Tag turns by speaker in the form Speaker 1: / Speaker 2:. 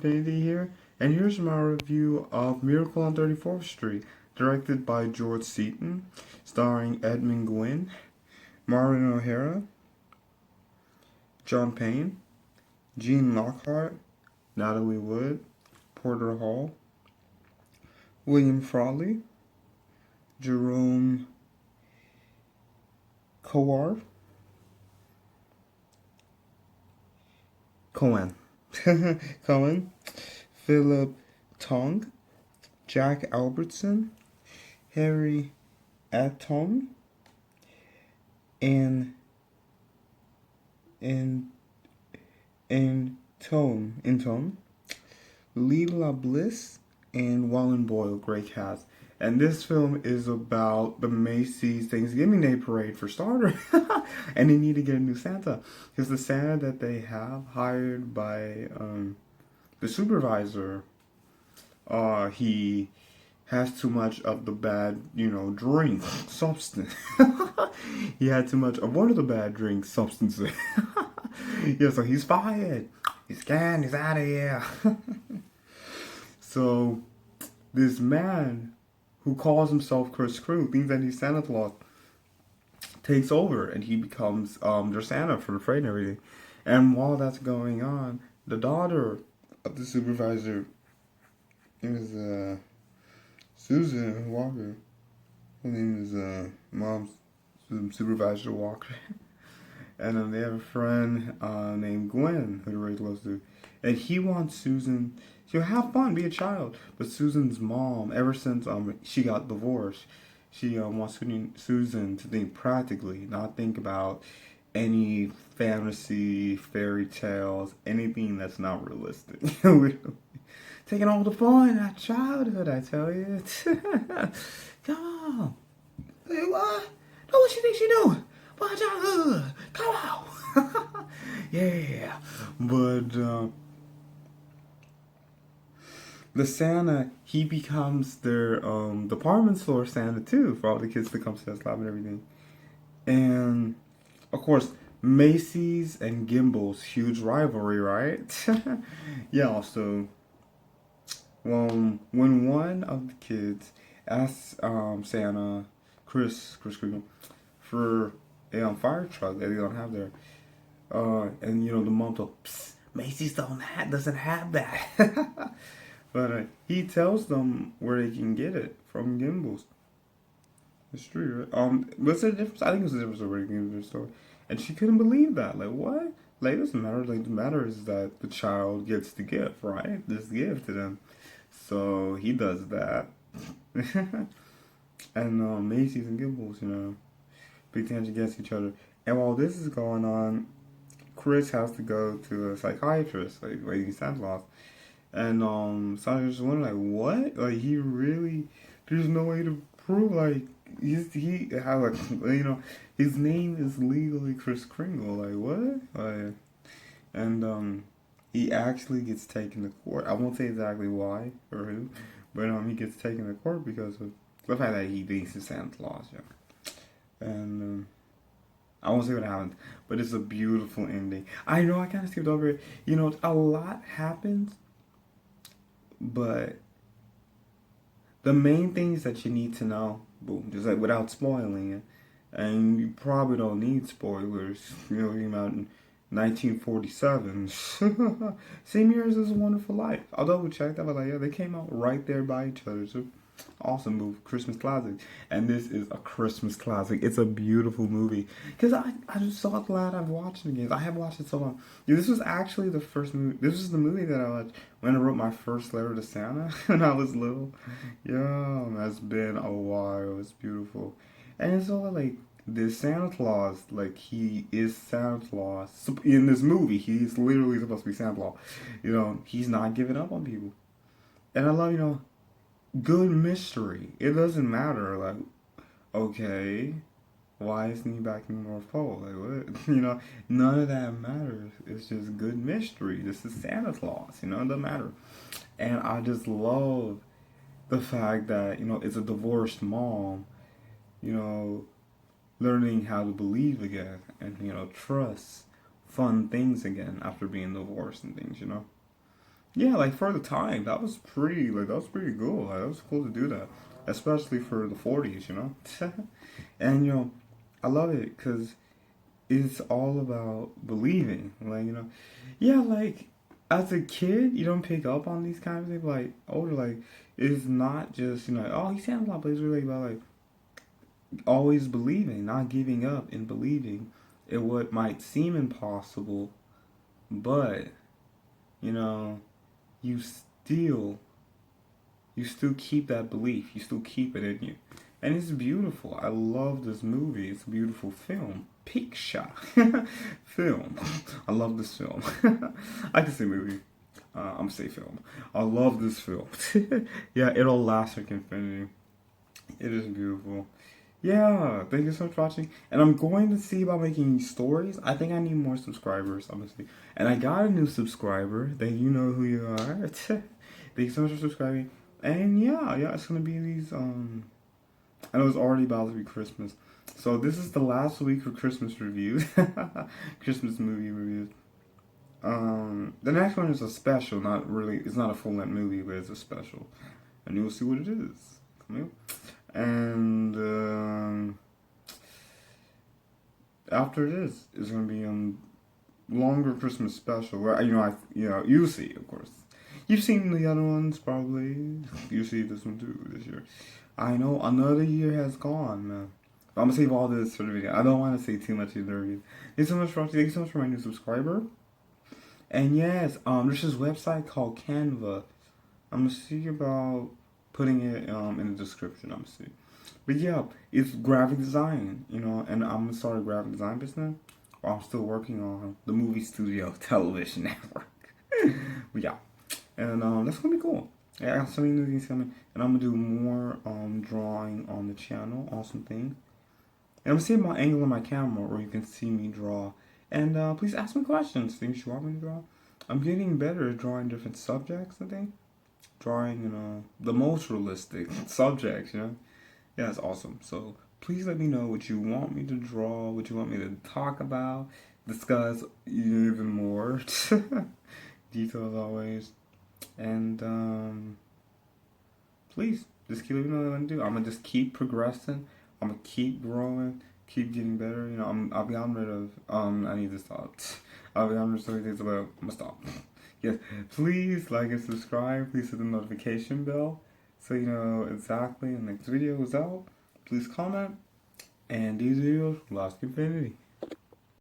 Speaker 1: Harris-Kenfinity here, and here's my review of Miracle on 34th Street, directed by George Seaton, starring Edmund Gwynn, Maureen O'Hara, John Payne, Gene Lockhart, Natalie Wood, Porter Hall, William Frawley, Jerome Cohen, Cohen, Philip Tong, Jack Albertson, Harry Atton, and and Tone, Leela Bliss, and Wallen Boyle. Great cast. And this film is about the Macy's Thanksgiving Day Parade for starters. And they need to get a new Santa. Because the Santa that they have hired by the supervisor, he has too much of the bad, drink substance. He had too much of one of the bad drink substances. Yeah, so he's fired. He's scanned, he's out of here. So this man who calls himself Kris Kringle, thinks that he's Santa Claus, takes over and he becomes their Santa for the parade and everything. And while that's going on, the daughter of the supervisor is Susan Walker. Her name is Mom's Supervisor Walker. And they have a friend named Gwen who they're very close to. And he wants Susan to have fun, be a child. But Susan's mom, ever since she got divorced, she wants Susan to think practically, not think about any fantasy, fairy tales, anything that's not realistic. Taking all the fun out of childhood, I tell you. Come on. Hey, what? Know what she thinks she doing? Watch childhood. Come on. Yeah. But the Santa, he becomes their department store Santa too, for all the kids to come to his lab and everything. And of course, Macy's and Gimbel's huge rivalry, right? Yeah, so when one of the kids asks Santa, Kris Kringle, for a fire truck that they don't have there, and the mom told, Macy's doesn't have that. But he tells them where they can get it from Gimbel's. It's true, right? What's the difference? I think it was the difference of where you can get the store. And she couldn't believe that. Like, what? Like, it doesn't matter. Like, the matter is that the child gets the gift, right? This gift to them. So he does that. And Macy's and Gimbel's, big tangent against each other. And while this is going on, Kris has to go to a psychiatrist, like Lady Santa Claus. And Sandra's just wondering, like, what? Like, he really, there's no way to prove, like, his name is legally Kris Kringle. Like, what? Like, and he actually gets taken to court. I won't say exactly why or who, but he gets taken to court because of the fact that he thinks he's Santa Claus. Yeah. And I won't say what happens, but it's a beautiful ending. I know I kind of skipped over it. A lot happens, but the main things that you need to know, boom, just like without spoiling it, and you probably don't need spoilers. Came out in 1947. Same year as This Wonderful Life. I'll double check that, but yeah, they came out right there by each other. So awesome movie, Christmas classic. And this is a Christmas classic. It's a beautiful movie. Because I'm just so glad I've watched it again. I have watched it so long. This was actually the first movie. This was the movie that I watched when I wrote my first letter to Santa when I was little. Yeah, that's been a while. It's beautiful. And it's all like this Santa Claus, like, he is Santa Claus. In this movie, he's literally supposed to be Santa Claus. He's not giving up on people. And I love, good mystery. It doesn't matter, like, okay, why isn't he back in the North Pole? Like, what? None of that matters. It's just good mystery. This is Santa Claus, it doesn't matter. And I just love the fact that, it's a divorced mom, learning how to believe again and, trust fun things again after being divorced and things. yeah, like for the time, that was pretty cool. Like, that was cool to do that, especially for the 40s, you know. And I love it because it's all about believing. Like, yeah, like as a kid, you don't pick up on these kinds of things. Like older, like it's not just oh, he sounds a lot, but it's really about like always believing, not giving up, and believing in what might seem impossible, but you know, you still you still keep that belief. You still keep it in you. And it's beautiful. I love this movie. It's a beautiful film. Picture. Film. I love this film. I can say movie. I'm gonna say film. I love this film. Yeah, it'll last like infinity. It is beautiful. Yeah, thank you so much for watching. And I'm going to see about making stories. I think I need more subscribers, honestly. And I got a new subscriber. That you know who you are. Thank you so much for subscribing. And yeah, it's gonna be these I know it's already about to be Christmas. So this is the last week for Christmas reviews. Christmas movie reviews. The next one is a special, not really it's not a full length movie, but it's a special. And you'll see what it is. And after this is gonna be longer Christmas special where you see, of course. You've seen the other ones probably. You see this one too this year. I know another year has gone, man. I'm gonna save all this for the video. I don't want to say too much either. Thank you so much for watching. Thank you so much for my new subscriber. And yes, there's this website called Canva. I'm gonna see about putting it in the description. I'm gonna see. But yeah, it's graphic design, and I'm gonna start a graphic design business. While I'm still working on the movie studio television network. But yeah, and that's gonna be cool. Yeah, I got so many new things coming, and I'm gonna do more drawing on the channel, awesome things. And I'm gonna see my angle on my camera where you can see me draw. And please ask me questions, things you want me to draw. I'm getting better at drawing different subjects, I think. Drawing, the most realistic subjects, Yeah, it's awesome. So please let me know what you want me to draw, what you want me to talk about, discuss even more. Details always. And please just keep letting me know what I'm gonna do. I'm gonna just keep progressing. I'm gonna keep growing, keep getting better. I'll be on rid of I need to stop. I'll be on rid of so many things, but I'm gonna stop. Yes, please like and subscribe. Please hit the notification bell so you know exactly when the next video is out. Please comment. And these videos last infinity.